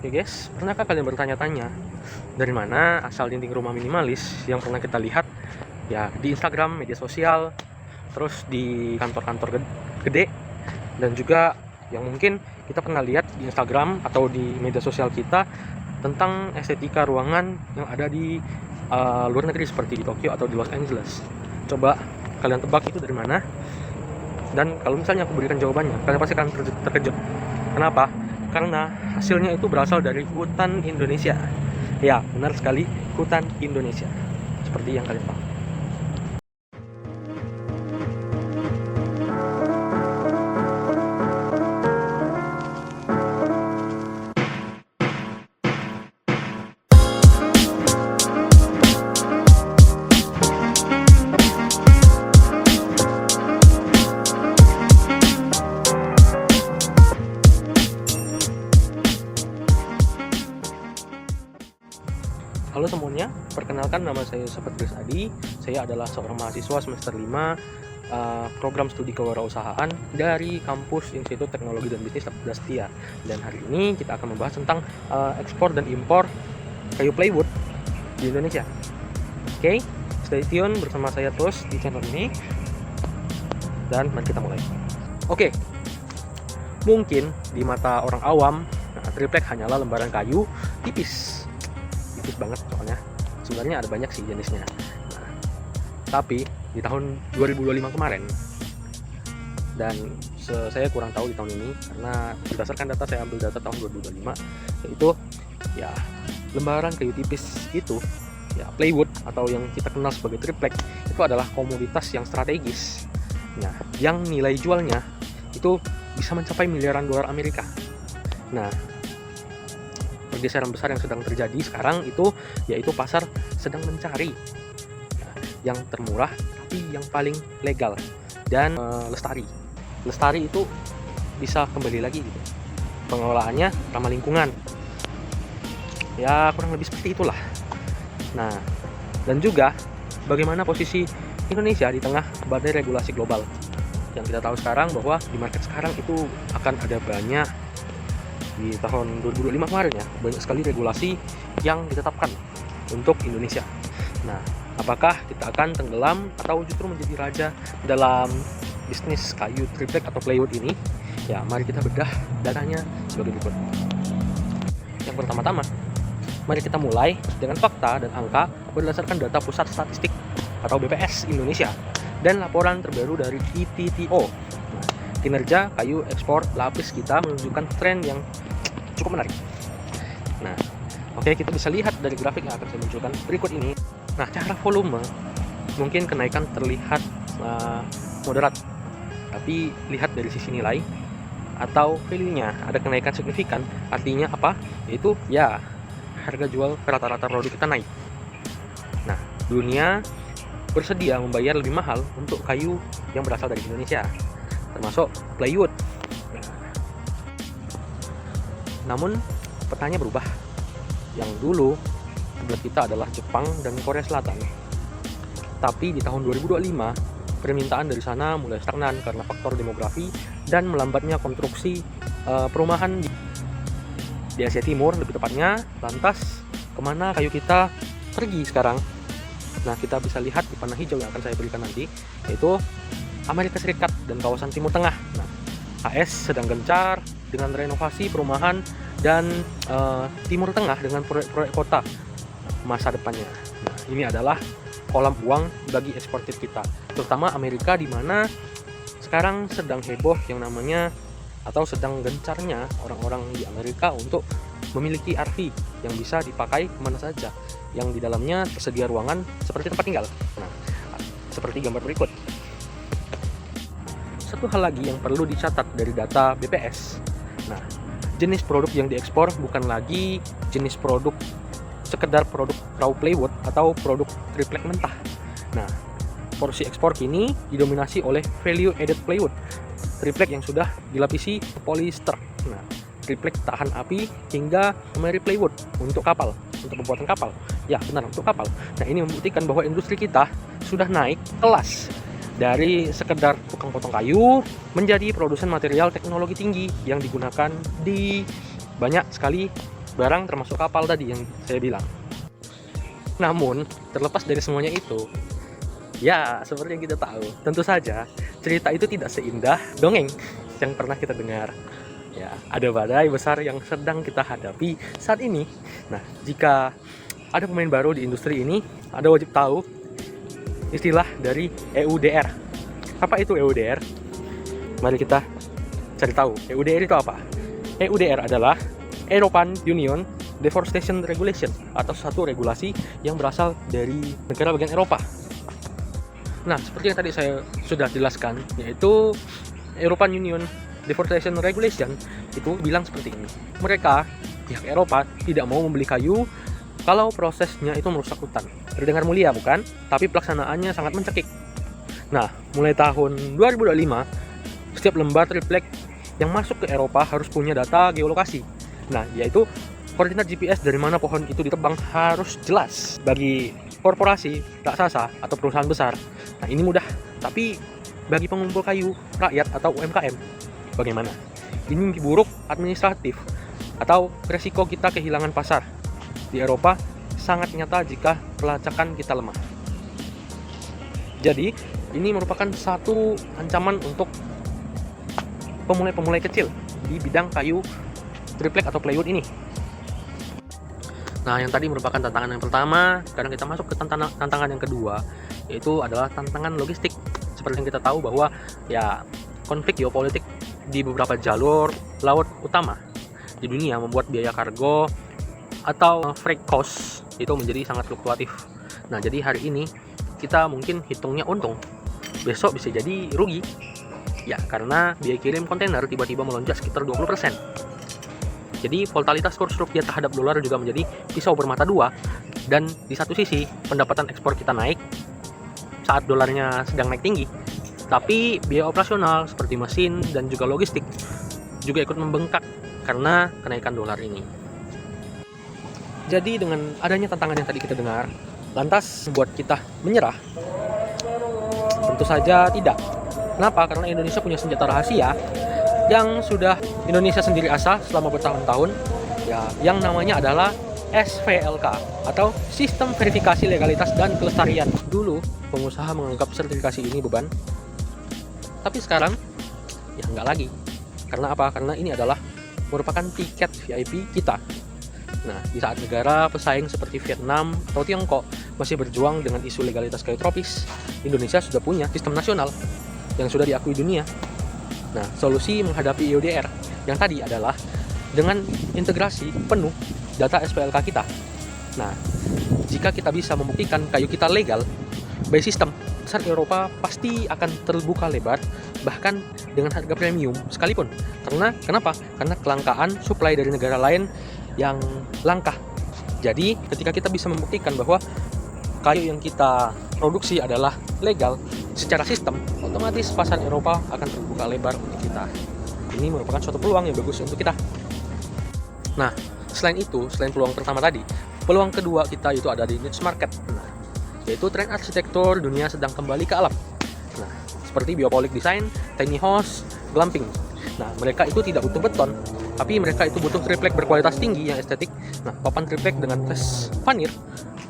Oke guys, pernahkah kalian bertanya-tanya dari mana asal dinding rumah minimalis yang pernah kita lihat ya di Instagram, media sosial, terus di kantor-kantor gede, dan juga yang mungkin kita pernah lihat di Instagram atau di media sosial kita tentang estetika ruangan yang ada di luar negeri seperti di Tokyo atau di Los Angeles. Coba kalian tebak itu dari mana? Dan kalau misalnya aku berikan jawabannya, kalian pasti akan terkejut. Kenapa? Karena hasilnya itu berasal dari hutan Indonesia. Ya, benar sekali, hutan Indonesia. Seperti yang kalian tahu. Halo semuanya, perkenalkan nama saya Sobat Grace Adi. Saya adalah seorang mahasiswa semester 5 program studi kewirausahaan dari kampus Institut Teknologi dan Bisnis Dastia. Dan hari ini kita akan membahas tentang ekspor dan impor kayu plywood di Indonesia. Oke, stay tune bersama saya terus di channel ini. Dan mari kita mulai. Oke, mungkin di mata orang awam, triplek hanyalah lembaran kayu tipis banget, soalnya sebenarnya ada banyak sih jenisnya. Tapi di tahun 2025 kemarin, dan saya kurang tahu di tahun ini karena berdasarkan data, saya ambil data tahun 2025, yaitu ya lembaran kayu tipis itu ya plywood atau yang kita kenal sebagai triplek itu adalah komoditas yang strategis. Nah, yang nilai jualnya itu bisa mencapai miliaran dolar Amerika. Nah, pergeseran besar yang sedang terjadi sekarang itu yaitu pasar sedang mencari yang termurah tapi yang paling legal dan lestari itu bisa kembali lagi gitu. Pengelolaannya ramah lingkungan, ya kurang lebih seperti itulah. Nah, dan juga bagaimana posisi Indonesia di tengah badai regulasi global yang kita tahu sekarang, bahwa di market sekarang itu akan ada banyak, di tahun 2025 kemarin ya, banyak sekali regulasi yang ditetapkan untuk Indonesia. Nah, apakah kita akan tenggelam atau justru menjadi raja dalam bisnis kayu triplek atau plywood ini? Ya, mari kita bedah datanya sebagai berikut. Yang pertama-tama, mari kita mulai dengan fakta dan angka berdasarkan data Pusat Statistik atau BPS Indonesia dan laporan terbaru dari ITTO. Kinerja kayu ekspor lapis kita menunjukkan tren yang cukup menarik. Nah, oke, kita bisa lihat dari grafik yang akan saya munculkan berikut ini. Nah, secara volume mungkin kenaikan terlihat moderat, tapi lihat dari sisi nilai atau value-nya ada kenaikan signifikan. Artinya apa? Yaitu ya harga jual rata-rata produk kita naik. Nah, dunia bersedia membayar lebih mahal untuk kayu yang berasal dari Indonesia, termasuk plywood. Namun petanya berubah. Yang dulu kiblat kita adalah Jepang dan Korea Selatan, tapi di tahun 2025 permintaan dari sana mulai stagnan karena faktor demografi dan melambatnya konstruksi perumahan di Asia Timur lebih tepatnya. Lantas kemana kayu kita pergi sekarang? Nah, kita bisa lihat di panah hijau yang akan saya berikan nanti, yaitu Amerika Serikat dan kawasan Timur Tengah. Nah, AS sedang gencar dengan renovasi perumahan dan Timur Tengah dengan proyek-proyek kota masa depannya. Nah, ini adalah kolam uang bagi eksportir kita, terutama Amerika, di mana sekarang sedang heboh yang namanya atau sedang gencarnya orang-orang di Amerika untuk memiliki RV yang bisa dipakai kemana saja, yang di dalamnya tersedia ruangan seperti tempat tinggal. Nah, seperti gambar berikut. Satu hal lagi yang perlu dicatat dari data BPS. Nah, jenis produk yang diekspor bukan lagi jenis produk sekedar produk raw plywood atau produk triplek mentah. Nah, porsi ekspor kini didominasi oleh value added plywood, triplek yang sudah dilapisi polyester. Nah, triplek tahan api hingga primary plywood untuk kapal, untuk pembuatan kapal. Ya, benar, untuk kapal. Nah, ini membuktikan bahwa industri kita sudah naik kelas dari sekedar tukang potong kayu menjadi produsen material teknologi tinggi yang digunakan di banyak sekali barang termasuk kapal tadi yang saya bilang. Namun, terlepas dari semuanya itu, ya seperti yang kita tahu, tentu saja cerita itu tidak seindah dongeng yang pernah kita dengar. Ya, ada badai besar yang sedang kita hadapi saat ini. Nah, jika ada pemain baru di industri ini, Anda wajib tahu istilah dari EUDR. Apa itu EUDR? Mari kita cari tahu. EUDR itu apa? EUDR adalah European Union Deforestation Regulation, atau satu regulasi yang berasal dari negara bagian Eropa. Nah, seperti yang tadi saya sudah jelaskan, yaitu European Union Deforestation Regulation itu bilang seperti ini. Mereka, pihak Eropa, tidak mau membeli kayu kalau prosesnya itu merusak hutan. Terdengar mulia bukan? Tapi pelaksanaannya sangat mencekik. Nah, mulai tahun 2025, setiap lembar triplek yang masuk ke Eropa harus punya data geolokasi. Nah, yaitu koordinat GPS dari mana pohon itu ditebang harus jelas bagi korporasi, raksasa, atau perusahaan besar. Nah, ini mudah, tapi bagi pengumpul kayu, rakyat, atau UMKM, bagaimana? Ini mimpi buruk administratif, atau resiko kita kehilangan pasar. Di Eropa, sangat nyata jika pelacakan kita lemah. Jadi, ini merupakan satu ancaman untuk pemulai-pemulai kecil di bidang kayu triplek atau plywood ini. Nah, yang tadi merupakan tantangan yang pertama. Sekarang kita masuk ke tantangan yang kedua, yaitu adalah tantangan logistik. Seperti yang kita tahu bahwa ya konflik geopolitik di beberapa jalur laut utama di dunia membuat biaya kargo atau freight cost itu menjadi sangat fluktuatif. Nah, jadi hari ini kita mungkin hitungnya untung, besok bisa jadi rugi. Ya, karena biaya kirim kontainer tiba-tiba melonjak sekitar 20%. Jadi volatilitas kurs rupiah terhadap dolar juga menjadi pisau bermata dua. Dan di satu sisi pendapatan ekspor kita naik saat dolarnya sedang naik tinggi, tapi biaya operasional seperti mesin dan juga logistik juga ikut membengkak karena kenaikan dolar ini. Jadi dengan adanya tantangan yang tadi kita dengar, lantas membuat kita menyerah? Tentu saja tidak. Kenapa? Karena Indonesia punya senjata rahasia yang sudah Indonesia sendiri asah selama bertahun-tahun, ya, yang namanya adalah SVLK atau Sistem Verifikasi Legalitas dan Kelestarian. Dulu pengusaha menganggap sertifikasi ini beban, tapi sekarang ya enggak lagi. Karena apa? Karena ini adalah merupakan tiket VIP kita. Nah, di saat negara pesaing seperti Vietnam atau Tiongkok masih berjuang dengan isu legalitas kayu tropis, Indonesia sudah punya sistem nasional yang sudah diakui dunia. Nah, solusi menghadapi EUDR yang tadi adalah dengan integrasi penuh data SPLK kita. Nah, jika kita bisa membuktikan kayu kita legal by system, pasar Eropa pasti akan terbuka lebar, bahkan dengan harga premium sekalipun. Kenapa? Karena kelangkaan supply dari negara lain yang langka. Jadi, ketika kita bisa membuktikan bahwa kayu yang kita produksi adalah legal secara sistem, otomatis pasar Eropa akan terbuka lebar untuk kita. Ini merupakan suatu peluang yang bagus untuk kita. Nah, selain peluang pertama tadi, peluang kedua kita itu ada di niche market. Nah, yaitu tren arsitektur dunia sedang kembali ke alam. Nah, seperti biopolic design, tiny house, glamping. Nah, mereka itu tidak butuh beton, tapi mereka itu butuh triplek berkualitas tinggi yang estetik. Nah, papan triplek dengan tes vanir,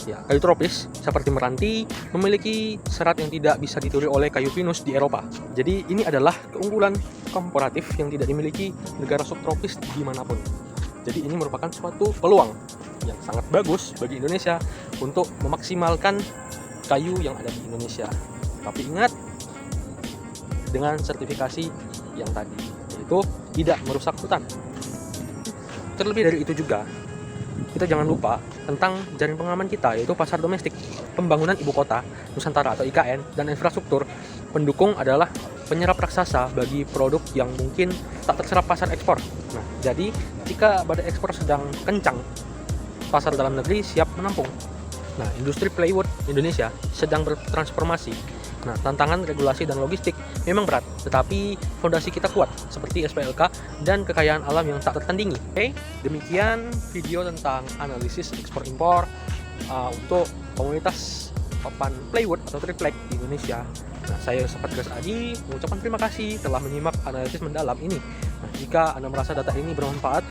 ya, kayu tropis seperti meranti memiliki serat yang tidak bisa ditiru oleh kayu pinus di Eropa. Jadi ini adalah keunggulan komparatif yang tidak dimiliki negara subtropis dimanapun. Jadi ini merupakan suatu peluang yang sangat bagus bagi Indonesia untuk memaksimalkan kayu yang ada di Indonesia. Tapi ingat, dengan sertifikasi yang tadi, yaitu tidak merusak hutan. Terlebih dari itu juga, kita jangan lupa tentang jaring pengaman kita, yaitu pasar domestik. Pembangunan ibu kota Nusantara atau IKN dan infrastruktur pendukung adalah penyerap raksasa bagi produk yang mungkin tak terserap pasar ekspor. Nah, jadi jika badai ekspor sedang kencang, pasar dalam negeri siap menampung. Nah, industri plywood Indonesia sedang bertransformasi. Nah, tantangan regulasi dan logistik memang berat, tetapi fondasi kita kuat seperti SPLK dan kekayaan alam yang tak tertandingi. Oke, demikian video tentang analisis ekspor impor untuk komunitas papan plywood atau triplek di Indonesia. Nah, saya Sobat Gres Adi mengucapkan terima kasih telah menyimak analisis mendalam ini. Nah, jika Anda merasa data ini bermanfaat,